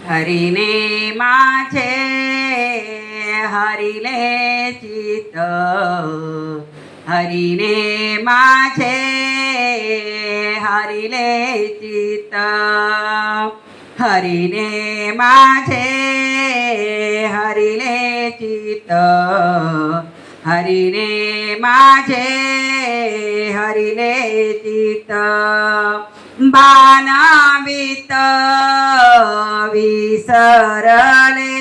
हरिने माझे हरिले चित, हरिने माझे हरिले चित, हरिने माझे हरिले चित, हरिने माझे हरिले चित, बाणावित विसरले,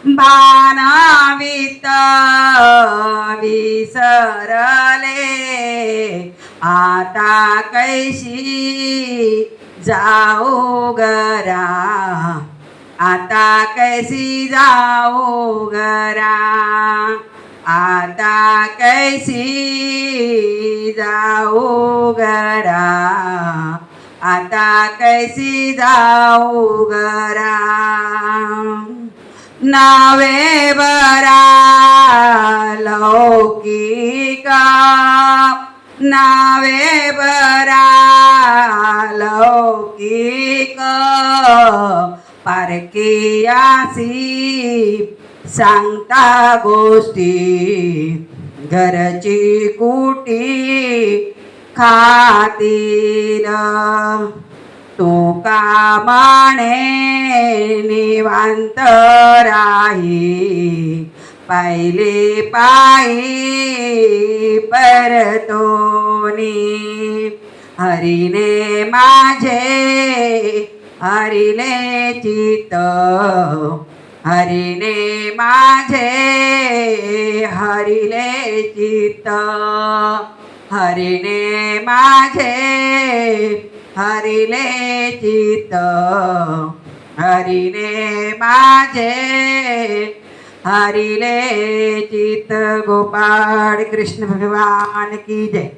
बाणावित विसरले, आता कैसी जाऊ गरा, आता कैसी जाऊ गरा, आता कैसी जाऊ गरा, आता कैसी जाऊ गरा, नावे बरा लौकिका, नावे बरा लौकिक, पारखियासी सांगता गोष्टी, घरची कुटी खातील, तुका माने निवांत राही, पाहिले पायी परतोनी, हरिने माझे हरिले चित, हरिने माझे हरिले चित, हरिने माझे हरिले चित, हरिने माझे हरिले चित। गोपाळ कृष्ण भगवान की जय।